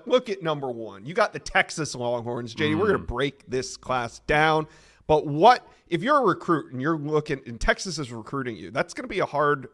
look at number one. You got the Texas Longhorns, JD. We're going to break this class down. But if you're a recruit and you're looking and Texas is recruiting you, that's going to be hard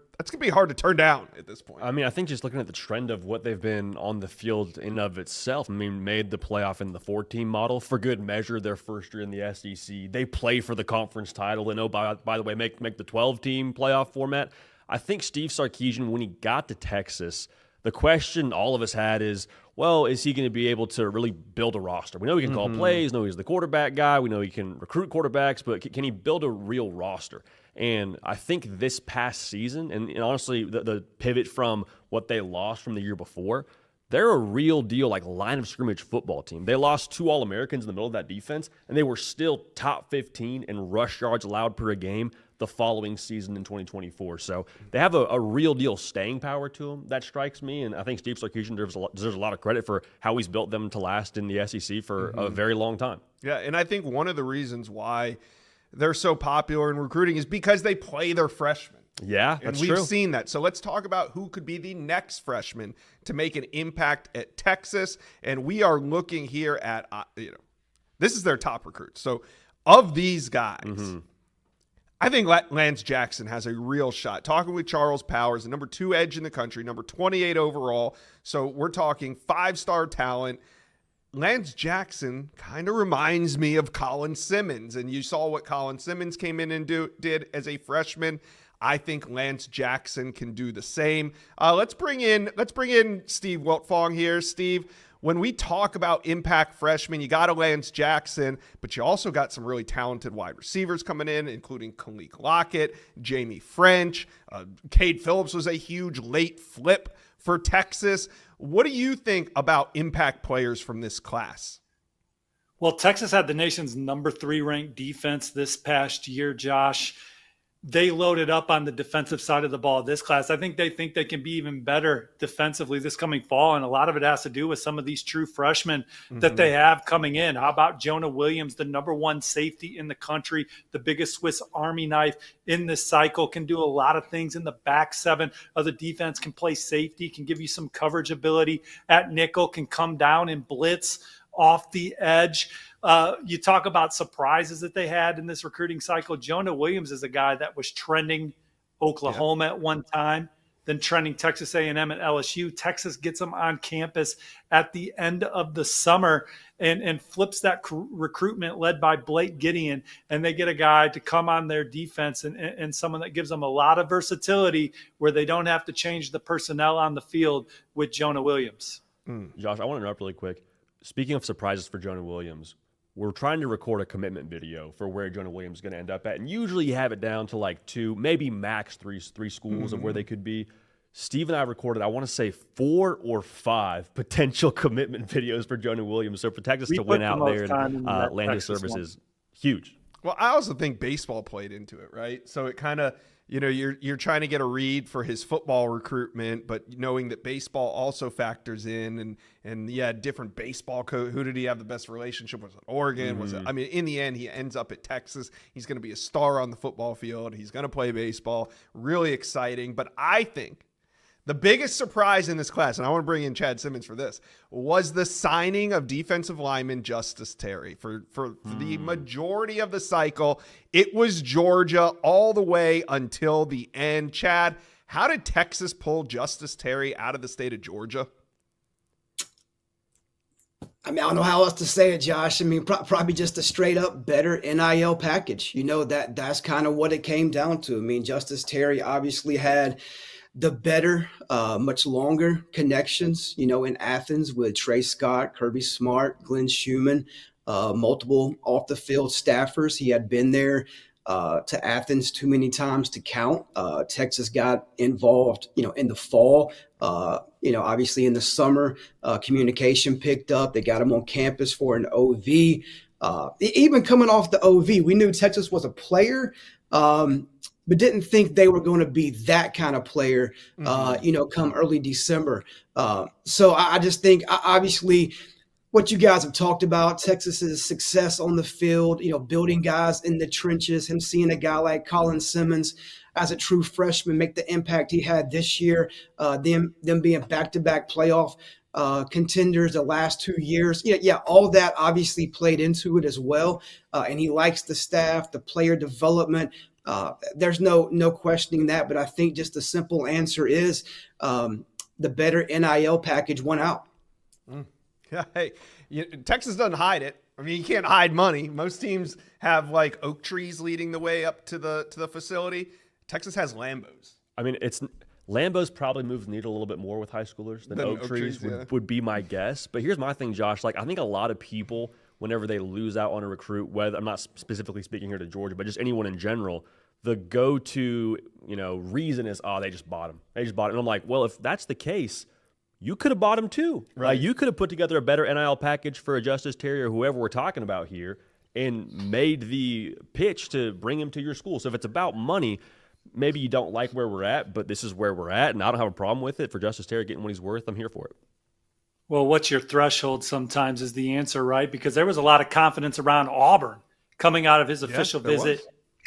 to turn down at this point. I mean, I think just looking at the trend of what they've been on the field in of itself, I mean, made the playoff in the 4-team model for good measure their first year in the SEC. They play for the conference title and by the way, make the 12-team playoff format. I think Steve Sarkisian, when he got to Texas, the question all of us had is, well, is he going to be able to really build a roster? We know he can call plays, know he's the quarterback guy, we know he can recruit quarterbacks, but can he build a real roster? And I think this past season, and honestly, the pivot from what they lost from the year before, they're a real deal, like line of scrimmage football team. They lost 2 All-Americans in the middle of that defense, and they were still top 15 in rush yards allowed per game the following season in 2024. So they have a real deal staying power to them. That strikes me, and I think Steve Sarkisian deserves a lot of credit for how he's built them to last in the SEC for a very long time. Yeah, and I think one of the reasons why they're so popular in recruiting is because they play their freshmen. Yeah, that's true. And we've true. seen that. So let's talk about who could be the next freshman to make an impact at Texas. And we are looking here at, this is their top recruits. So of these guys, I think Lance Jackson has a real shot. Talking with Charles Powers, the number 2 edge in the country, number 28 overall. So we're talking 5-star talent. Lance Jackson kind of reminds me of Colin Simmons, and you saw what Colin Simmons came in and did as a freshman. I think Lance Jackson can do the same. Let's bring in Steve Wiltfong here. Steve, when we talk about impact freshmen, you got a Lance Jackson, but you also got some really talented wide receivers coming in, including Kalik Lockett, Jamie French. Cade Phillips was a huge late flip for Texas. What do you think about impact players from this class? Well, Texas had the nation's number 3 ranked defense this past year, Josh. They loaded up on the defensive side of the ball this class. I think they can be even better defensively this coming fall, and a lot of it has to do with some of these true freshmen that they have coming in. How about Jonah Williams, the number 1 safety in the country, the biggest Swiss Army knife in this cycle, can do a lot of things in the back 7 of the defense, can play safety, can give you some coverage ability at nickel, can come down and blitz off the edge. You talk about surprises that they had in this recruiting cycle. Jonah Williams is a guy that was trending Oklahoma at one time, then trending Texas A&M and LSU. Texas gets him on campus at the end of the summer and flips that recruitment led by Blake Gideon, and they get a guy to come on their defense and someone that gives them a lot of versatility where they don't have to change the personnel on the field with Jonah Williams. Josh, I want to interrupt really quick. Speaking of surprises for Jonah Williams, we're trying to record a commitment video for where Jonah Williams is going to end up at. And usually you have it down to like 2, maybe max 3 schools of where they could be. Steve and I recorded, I want to say 4 or 5 potential commitment videos for Jonah Williams. So for Texas to win out there and land his service is huge. Well, I also think baseball played into it, right? So it kind of, you're trying to get a read for his football recruitment, but knowing that baseball also factors in, and different baseball who did he have the best relationship with? Was it Oregon? Was it? I mean, in the end, he ends up at Texas. He's going to be a star on the football field. He's going to play baseball. Really exciting. But I think the biggest surprise in this class, and I want to bring in Chad Simmons for this, was the signing of defensive lineman Justice Terry. For the majority of the cycle, it was Georgia all the way until the end. Chad, how did Texas pull Justice Terry out of the state of Georgia? I mean, I don't know how else to say it, Josh. I mean, probably just a straight up better NIL package. That's kind of what it came down to. I mean, Justice Terry obviously had the better, much longer connections, in Athens with Trey Scott, Kirby Smart, Glenn Schumann, multiple off the field staffers. He had been there to Athens too many times to count. Texas got involved, in the fall, obviously in the summer, communication picked up. They got him on campus for an OV. Even coming off the OV, we knew Texas was a player, but didn't think they were going to be that kind of player, come early December. So I just think, obviously, what you guys have talked about, Texas's success on the field, building guys in the trenches, him seeing a guy like Colin Simmons as a true freshman make the impact he had this year, them being back-to-back playoff contenders the last 2 years. Yeah, all that obviously played into it as well. And he likes the staff, the player development. There's no questioning that. But I think just the simple answer is the better NIL package won out. Yeah, hey, Texas doesn't hide it. I mean, you can't hide money. Most teams have like oak trees leading the way up to the facility. Texas has Lambos. I mean, Lambos probably moves the needle a little bit more with high schoolers than oak trees would be my guess. But here's my thing, Josh. Like, I think a lot of people, whenever they lose out on a recruit, whether I'm not specifically speaking here to Georgia, but just anyone in general, the go-to reason is, they just bought him. They just bought him. And I'm like, well, if that's the case, you could have bought him too. Right. You could have put together a better NIL package for a Justice Terry or whoever we're talking about here and made the pitch to bring him to your school. So if it's about money, maybe you don't like where we're at, but this is where we're at, and I don't have a problem with it. For Justice Terry getting what he's worth, I'm here for it. Well, what's your threshold sometimes is the answer, right? Because there was a lot of confidence around Auburn coming out of his official visit,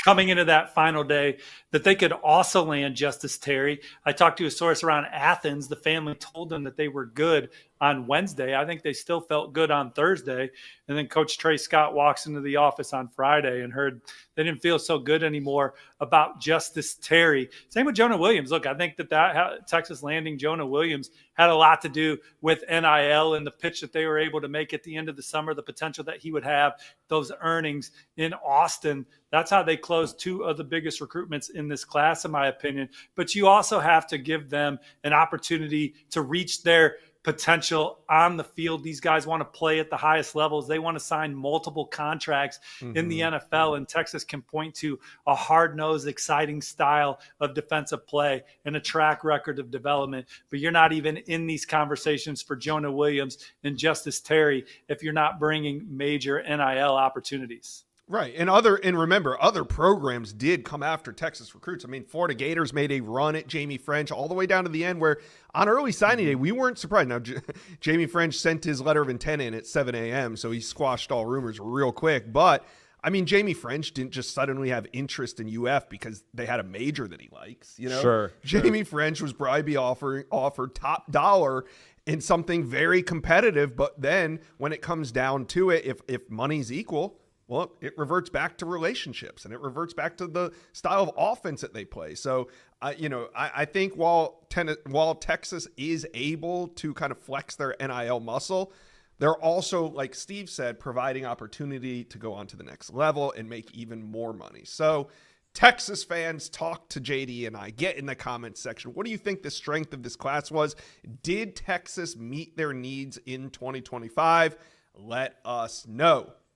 coming into that final day, that they could also land Justice Terry. I talked to a source around Athens. The family told them that they were good on Wednesday. I think they still felt good on Thursday. And then Coach Trey Scott walks into the office on Friday and heard they didn't feel so good anymore about Justice Terry. Same with Jonah Williams. Look, I think that Texas landing Jonah Williams had a lot to do with NIL and the pitch that they were able to make at the end of the summer, the potential that he would have, those earnings in Austin. That's how they closed two of the biggest recruitments in this class, in my opinion. But you also have to give them an opportunity to reach their potential on the field. These guys want to play at the highest levels. They want to sign multiple contracts in the NFL, and Texas can point to a hard-nosed, exciting style of defensive play and a track record of development. But you're not even in these conversations for Jonah Williams and Justice Terry if you're not bringing major NIL opportunities. Right. And remember, other programs did come after Texas recruits. I mean, Florida Gators made a run at Jamie French all the way down to the end where on early signing day, we weren't surprised. Now, Jamie French sent his letter of intent in at 7 a.m., so he squashed all rumors real quick. But, I mean, Jamie French didn't just suddenly have interest in UF because they had a major that he likes. Sure. Jamie French was probably offered top dollar in something very competitive. But then when it comes down to it, if money's equal, well, it reverts back to relationships and it reverts back to the style of offense that they play. So, I think while Texas is able to kind of flex their NIL muscle, they're also, like Steve said, providing opportunity to go on to the next level and make even more money. So, Texas fans, talk to JD and I. Get in the comments section. What do you think the strength of this class was? Did Texas meet their needs in 2025? Let us know.